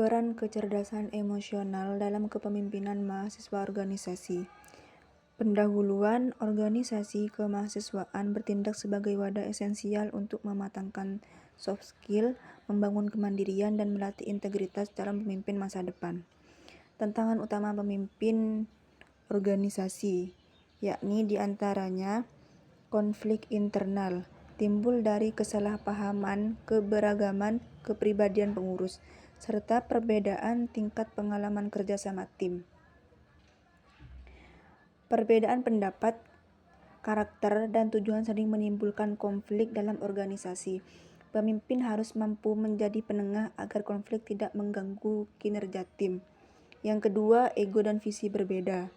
Peran kecerdasan emosional dalam kepemimpinan mahasiswa organisasi. Pendahuluan organisasi kemahasiswaan bertindak sebagai wadah esensial untuk mematangkan soft skill, membangun kemandirian, dan melatih integritas dalam memimpin masa depan. Tantangan utama pemimpin organisasi, yakni diantaranya konflik internal, timbul dari kesalahpahaman, keberagaman kepribadian pengurus, serta perbedaan tingkat pengalaman kerja sama tim. Perbedaan pendapat, karakter, dan tujuan sering menimbulkan konflik dalam organisasi. Pemimpin harus mampu menjadi penengah agar konflik tidak mengganggu kinerja tim. Yang kedua, ego dan visi berbeda.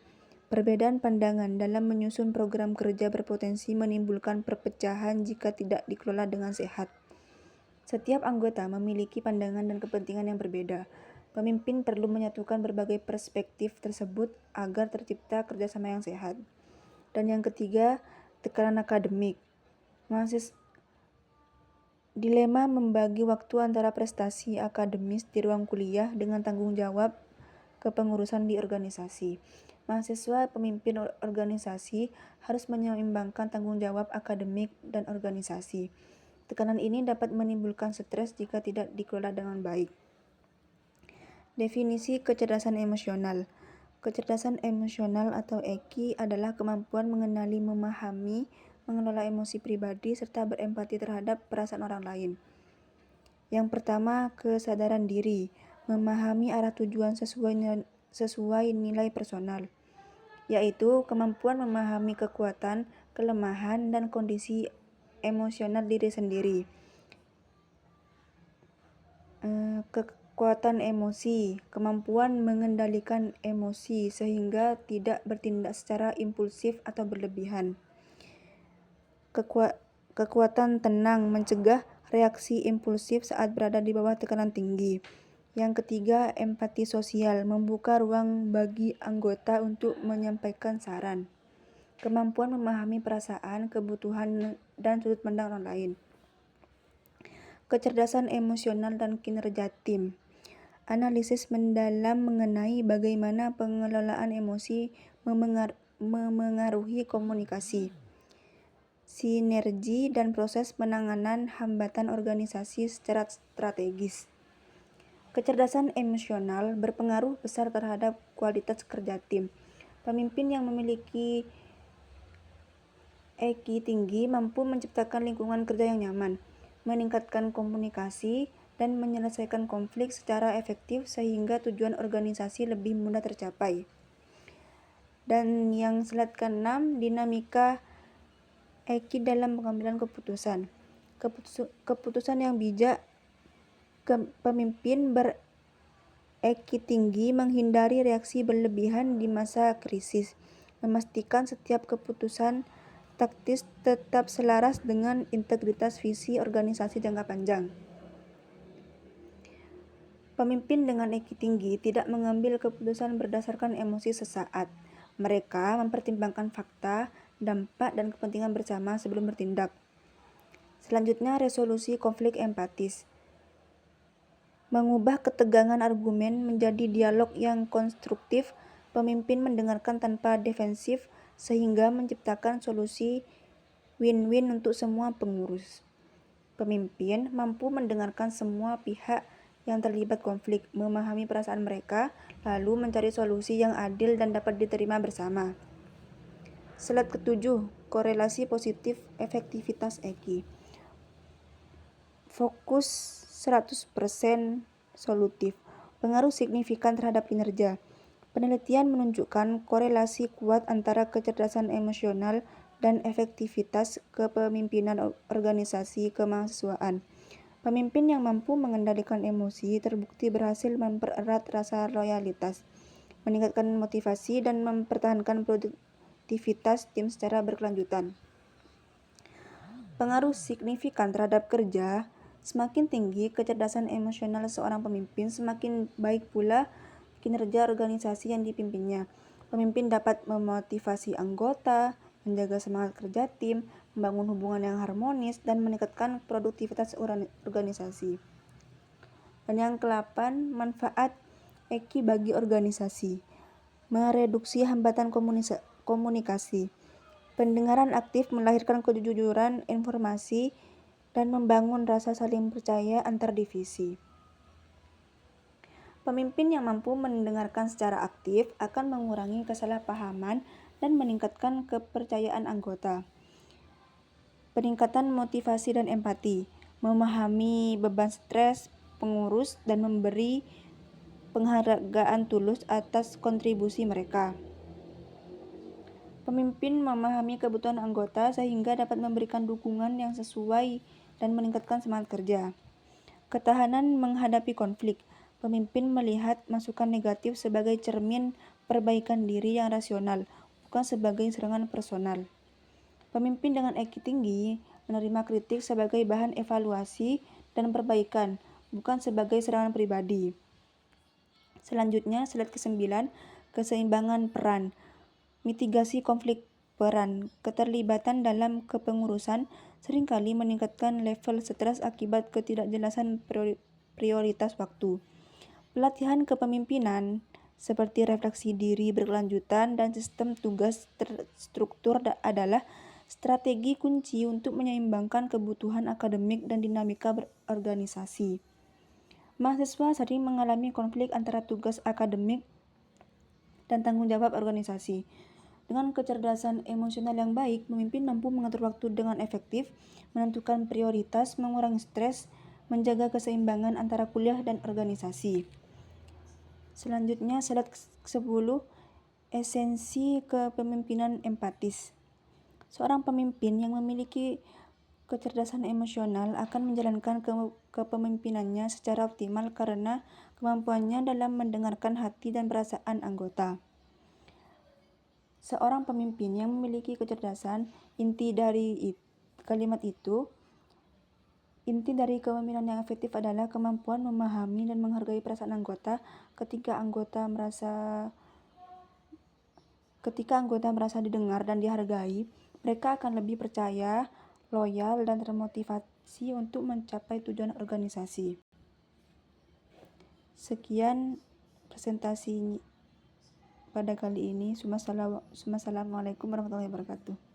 Perbedaan pandangan dalam menyusun program kerja berpotensi menimbulkan perpecahan jika tidak dikelola dengan sehat. Setiap anggota memiliki pandangan dan kepentingan yang berbeda. Pemimpin perlu menyatukan berbagai perspektif tersebut agar tercipta kerjasama yang sehat. Dan yang ketiga, tekanan akademik. Dilema membagi waktu antara prestasi akademis di ruang kuliah dengan tanggung jawab kepengurusan di organisasi. Mahasiswa pemimpin organisasi harus menyeimbangkan tanggung jawab akademik dan organisasi. Tekanan ini dapat menimbulkan stres jika tidak dikelola dengan baik. Definisi kecerdasan emosional. Kecerdasan emosional atau EQ adalah kemampuan mengenali, memahami, mengelola emosi pribadi, serta berempati terhadap perasaan orang lain. Yang pertama, kesadaran diri, memahami arah tujuan sesuai nilai personal, yaitu kemampuan memahami kekuatan, kelemahan, dan kondisi emosional diri sendiri. Kekuatan emosi, kemampuan mengendalikan emosi sehingga tidak bertindak secara impulsif atau berlebihan. Kekuatan tenang, mencegah reaksi impulsif saat berada di bawah tekanan tinggi. Yang ketiga, empati sosial, membuka ruang bagi anggota untuk menyampaikan saran. Kemampuan memahami perasaan, kebutuhan, dan sudut pandang orang lain. Kecerdasan emosional dan kinerja tim. Analisis mendalam mengenai bagaimana pengelolaan emosi memengaruhi komunikasi, sinergi, dan proses penanganan hambatan organisasi secara strategis. Kecerdasan emosional berpengaruh besar terhadap kualitas kerja tim. Pemimpin yang memiliki EQ tinggi mampu menciptakan lingkungan kerja yang nyaman, meningkatkan komunikasi, dan menyelesaikan konflik secara efektif sehingga tujuan organisasi lebih mudah tercapai. Dan yang slide ke-6, dinamika EQ dalam pengambilan keputusan. Keputusan yang bijak. Pemimpin ber-EQ tinggi menghindari reaksi berlebihan di masa krisis, memastikan setiap keputusan taktis tetap selaras dengan integritas visi organisasi jangka panjang. Pemimpin dengan EQ tinggi tidak mengambil keputusan berdasarkan emosi sesaat. Mereka mempertimbangkan fakta, dampak, dan kepentingan bersama sebelum bertindak. Selanjutnya, resolusi konflik empatis. Mengubah ketegangan argumen menjadi dialog yang konstruktif. Pemimpin mendengarkan tanpa defensif sehingga menciptakan solusi win-win untuk semua pengurus. Pemimpin mampu mendengarkan semua pihak yang terlibat konflik, memahami perasaan mereka, lalu mencari solusi yang adil dan dapat diterima bersama. Slide ke-7, korelasi positif efektivitas EQ. Fokus 100% solutif, pengaruh signifikan terhadap kinerja. Penelitian menunjukkan korelasi kuat antara kecerdasan emosional dan efektivitas kepemimpinan organisasi kemahasiswaan. Pemimpin yang mampu mengendalikan emosi terbukti berhasil mempererat rasa loyalitas, meningkatkan motivasi, dan mempertahankan produktivitas tim secara berkelanjutan. Pengaruh signifikan terhadap kerja. Semakin tinggi kecerdasan emosional seorang pemimpin, semakin baik pula kinerja organisasi yang dipimpinnya. Pemimpin dapat memotivasi anggota, menjaga semangat kerja tim, membangun hubungan yang harmonis, dan meningkatkan produktivitas organisasi. Dan yang ke-8, manfaat EKI bagi organisasi. Mereduksi hambatan komunikasi. Pendengaran aktif melahirkan kejujuran informasi dan membangun rasa saling percaya antar divisi. Pemimpin yang mampu mendengarkan secara aktif akan mengurangi kesalahpahaman dan meningkatkan kepercayaan anggota. Peningkatan motivasi dan empati, memahami beban stres pengurus dan memberi penghargaan tulus atas kontribusi mereka. Pemimpin memahami kebutuhan anggota sehingga dapat memberikan dukungan yang sesuai dan meningkatkan semangat kerja. Ketahanan menghadapi konflik. Pemimpin melihat masukan negatif sebagai cermin perbaikan diri yang rasional, bukan sebagai serangan personal. Pemimpin dengan EKI tinggi menerima kritik sebagai bahan evaluasi dan perbaikan, bukan sebagai serangan pribadi. Selanjutnya, slide ke-9, keseimbangan peran. Mitigasi konflik peran. Keterlibatan dalam kepengurusan seringkali meningkatkan level stres akibat ketidakjelasan prioritas waktu. Pelatihan kepemimpinan seperti refleksi diri berkelanjutan dan sistem tugas terstruktur adalah strategi kunci untuk menyeimbangkan kebutuhan akademik dan dinamika berorganisasi. Mahasiswa sering mengalami konflik antara tugas akademik dan tanggung jawab organisasi. Dengan kecerdasan emosional yang baik, pemimpin mampu mengatur waktu dengan efektif, menentukan prioritas, mengurangi stres, menjaga keseimbangan antara kuliah dan organisasi. Selanjutnya, slide 10, esensi kepemimpinan empatis. Seorang pemimpin yang memiliki kecerdasan emosional akan menjalankan kepemimpinannya secara optimal karena kemampuannya dalam mendengarkan hati dan perasaan anggota. Seorang pemimpin yang memiliki kecerdasan, inti dari kepemimpinan yang efektif adalah kemampuan memahami dan menghargai perasaan anggota. Ketika anggota merasa didengar dan dihargai, mereka akan lebih percaya, loyal, dan termotivasi untuk mencapai tujuan organisasi. Sekian presentasi pada kali ini. Wassalamualaikum warahmatullahi wabarakatuh.